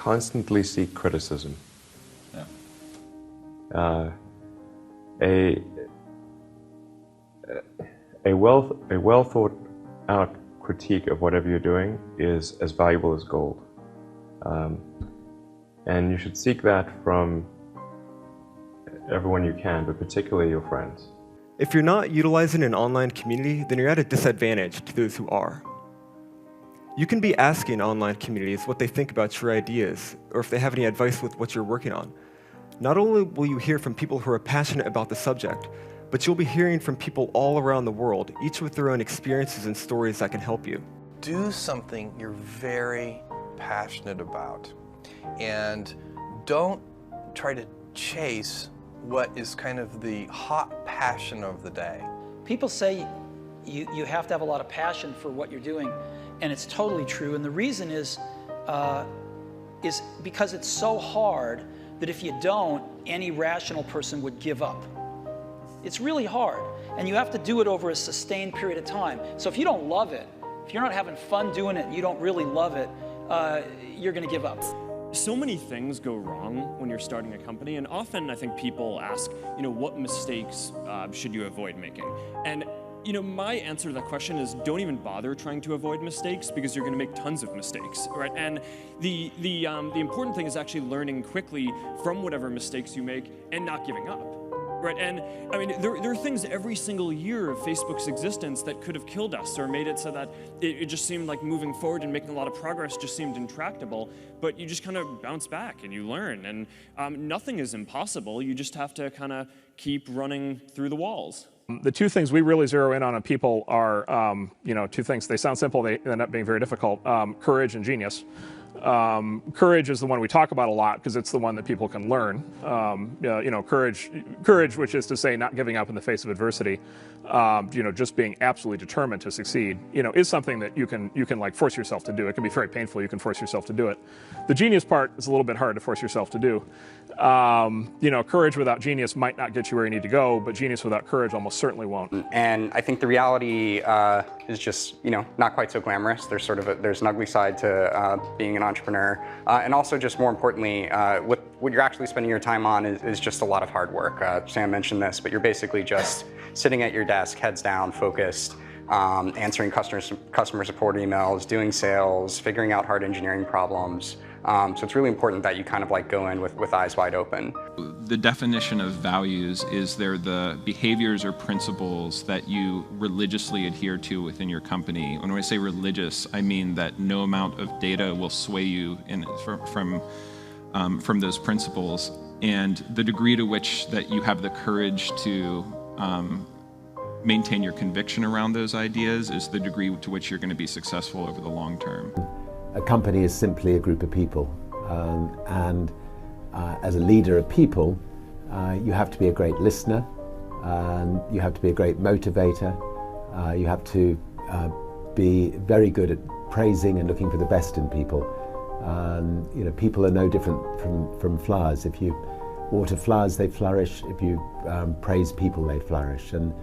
constantly seek criticism. Yeah. A well thought out critique of whatever you're doing is as valuable as gold. And you should seek that from everyone you can, but particularly your friends. If you're not utilizing an online community, then you're at a disadvantage to those who are. You can be asking online communities what they think about your ideas, or if they have any advice with what you're working on. Not only will you hear from people who are passionate about the subject, but you'll be hearing from people all around the world, each with their own experiences and stories that can help you. Do something you're very passionate about, and don't try to chase what is kind of the hot passion of the day. People say you have to have a lot of passion for what you're doing, and it's totally true. And the reason is because it's so hard that if you don't, any rational person would give up. It's really hard, and you have to do it over a sustained period of time. So if you don't love it, if you're not having fun doing it and you don't really love it, you're going to give up. So many things go wrong when you're starting a company, and often I think people ask, what mistakes should you avoid making? And my answer to that question is don't even bother trying to avoid mistakes, because you're going to make tons of mistakes, right? And the important thing is actually learning quickly from whatever mistakes you make and not giving up. Right, and I mean, there are things every single year of Facebook's existence that could have killed us or made it so that it just seemed like moving forward and making a lot of progress just seemed intractable, but you just kind of bounce back and you learn, and nothing is impossible. You just have to kind of keep running through the walls. The two things we really zero in on people are, two things. They sound simple, they end up being very difficult. Courage and genius. Courage is the one we talk about a lot because it's the one that people can learn. Courage, which is to say not giving up in the face of adversity, just being absolutely determined to succeed, is something that you can like force yourself to do. It can be very painful. You can force yourself to do it. The genius part is a little bit hard to force yourself to do. Courage without genius might not get you where you need to go, but genius without courage almost certainly won't. And I think the reality is just, not quite so glamorous. There's there's an ugly side to being an entrepreneur. And also just more importantly, what you're actually spending your time on is just a lot of hard work. Sam mentioned this, but you're basically just sitting at your desk, heads down, focused, answering customer support emails, doing sales, figuring out hard engineering problems. So it's really important that you kind of go in with eyes wide open. The definition of values is they're the behaviors or principles that you religiously adhere to within your company. When I say religious, I mean that no amount of data will sway you from those principles, and the degree to which that you have the courage to maintain your conviction around those ideas is the degree to which you're going to be successful over the long term. A company is simply a group of people, and as a leader of people, you have to be a great listener, and you have to be a great motivator, you have to be very good at praising and looking for the best in people. People are no different from flowers. If you water flowers, they flourish. If you praise people, they flourish, and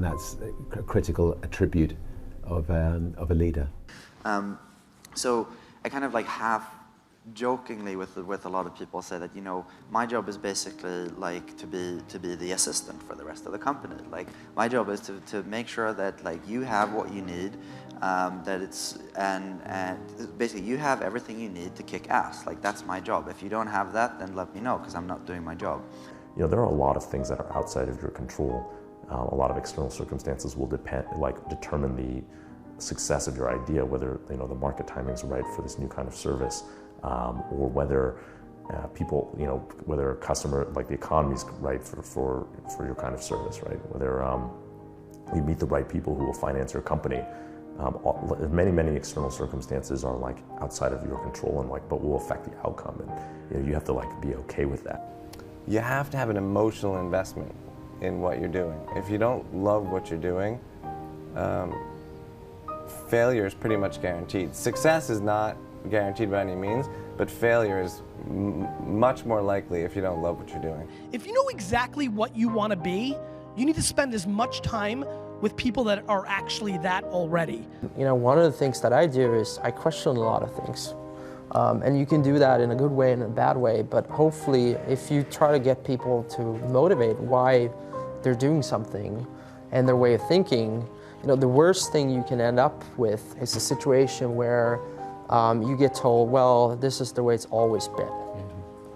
that's a critical attribute of a leader. So I kind of half jokingly with a lot of people say that my job is basically to be the assistant for the rest of the company. My job is to make sure that you have what you need, that it's and basically you have everything you need to kick ass. That's my job. If you don't have that, then let me know, because I'm not doing my job. There are a lot of things that are outside of your control. A lot of external circumstances will determine the success of your idea, whether the market timing is right for this new kind of service, or whether people, whether a customer, the economy is right for your kind of service, right? Whether you meet the right people who will finance your company. Many external circumstances are outside of your control and but will affect the outcome, and you have to be okay with that. You have to have an emotional investment in what you're doing. If you don't love what you're doing, failure is pretty much guaranteed. Success is not guaranteed by any means, but failure is much more likely if you don't love what you're doing. If you know exactly what you want to be, you need to spend as much time with people that are actually that already. One of the things that I do is I question a lot of things. And you can do that in a good way and a bad way, but hopefully if you try to get people to motivate why they're doing something and their way of thinking, the worst thing you can end up with is a situation where you get told, well, this is the way it's always been.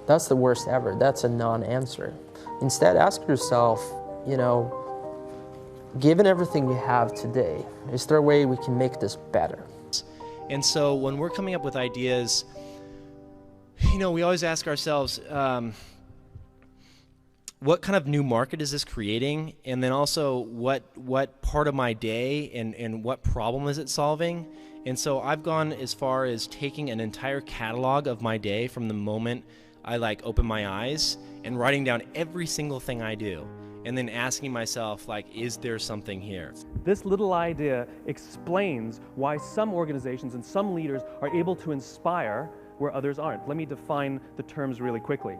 That's the worst ever. That's a non-answer. Instead, ask yourself, given everything we have today, is there a way we can make this better? And so when we're coming up with ideas, we always ask ourselves, what kind of new market is this creating? And then also, what part of my day and what problem is it solving? And so I've gone as far as taking an entire catalog of my day from the moment I open my eyes and writing down every single thing I do. And then asking myself, is there something here? This little idea explains why some organizations and some leaders are able to inspire where others aren't. Let me define the terms really quickly.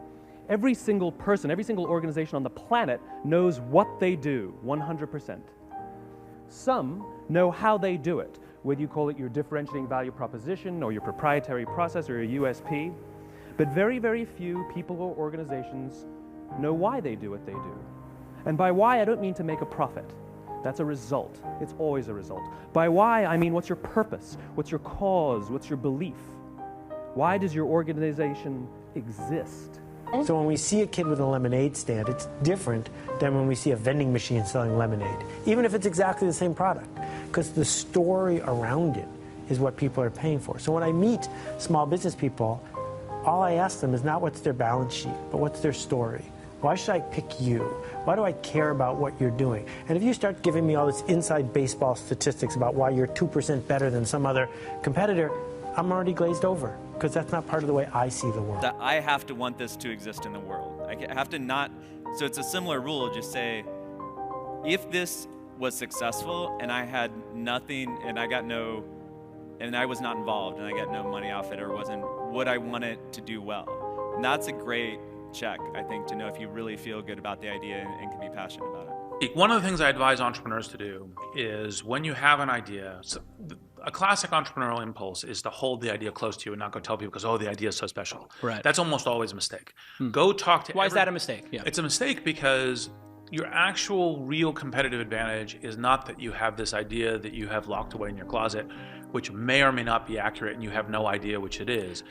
Every single person, every single organization on the planet knows what they do, 100%. Some know how they do it, whether you call it your differentiating value proposition or your proprietary process or your USP. But very, very few people or organizations know why they do what they do. And by why, I don't mean to make a profit. That's a result. It's always a result. By why, I mean what's your purpose? What's your cause? What's your belief? Why does your organization exist? So when we see a kid with a lemonade stand, it's different than when we see a vending machine selling lemonade, even if it's exactly the same product, because the story around it is what people are paying for. So when I meet small business people, all I ask them is not what's their balance sheet, but what's their story. Why should I pick you? Why do I care about what you're doing? And if you start giving me all this inside baseball statistics about why you're 2% better than some other competitor, I'm already glazed over, because that's not part of the way I see the world. I have to want this to exist in the world. I have to not, so it's a similar rule, just say, if this was successful and I had nothing and I was not involved and I got no money off it or would I want it to do well? And that's a great check, I think, to know if you really feel good about the idea and can be passionate about it. One of the things I advise entrepreneurs to do is when you have an idea, a classic entrepreneurial impulse is to hold the idea close to you and not go tell people because, oh, the idea is so special. Right. That's almost always a mistake. Go talk to Why is that a mistake? Yeah. It's a mistake because your actual real competitive advantage is not that you have this idea that you have locked away in your closet, which may or may not be accurate and you have no idea which it is.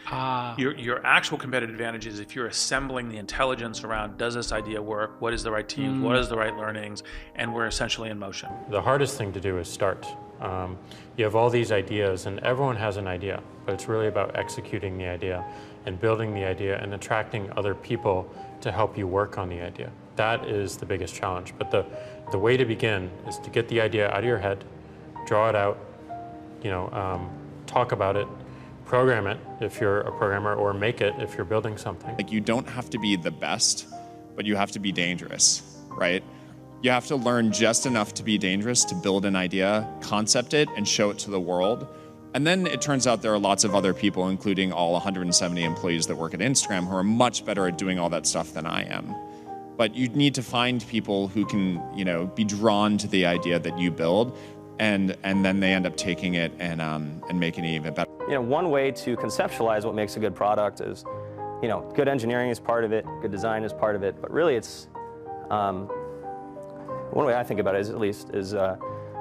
Your actual competitive advantage is if you're assembling the intelligence around, does this idea work? What is the right teams? What is the right learnings? And we're essentially in motion. The hardest thing to do is start. You have all these ideas and everyone has an idea, but it's really about executing the idea and building the idea and attracting other people to help you work on the idea. That is the biggest challenge. But the way to begin is to get the idea out of your head, draw it out, talk about it, program it if you're a programmer, or make it if you're building something. You don't have to be the best, but you have to be dangerous, right? You have to learn just enough to be dangerous to build an idea, concept it, and show it to the world. And then it turns out there are lots of other people, including all 170 employees that work at Instagram, who are much better at doing all that stuff than I am. But you need to find people who can, be drawn to the idea that you build, and then they end up taking it and making it even better. One way to conceptualize what makes a good product is, good engineering is part of it, good design is part of it, but really it's, one way I think about it is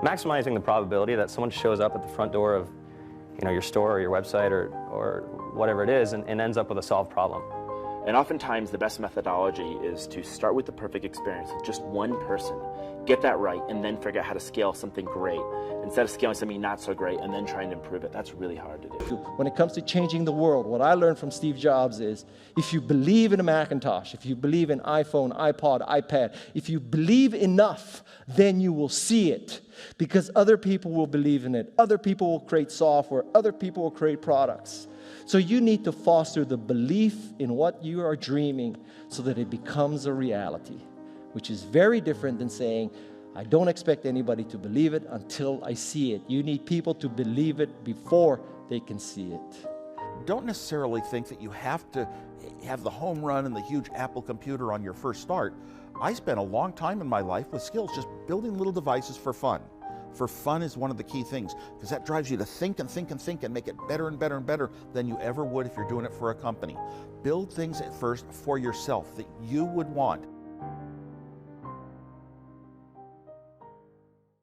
maximizing the probability that someone shows up at the front door of, your store or your website or whatever it is and ends up with a solved problem. And oftentimes the best methodology is to start with the perfect experience with just one person, get that right, and then figure out how to scale something great instead of scaling something not so great and then trying to improve it. That's really hard to do. When it comes to changing the world, what I learned from Steve Jobs is if you believe in a Macintosh, if you believe in iPhone, iPod, iPad, if you believe enough, then you will see it because other people will believe in it. Other people will create software. Other people will create products. So you need to foster the belief in what you are dreaming so that it becomes a reality, which is very different than saying, I don't expect anybody to believe it until I see it. You need people to believe it before they can see it. Don't necessarily think that you have to have the home run and the huge Apple computer on your first start. I spent a long time in my life with skills just building little devices for fun. for fun is one of the key things, because that drives you to think and think and think and make it better and better and better than you ever would if you're doing it for a company. Build things at first for yourself that you would want.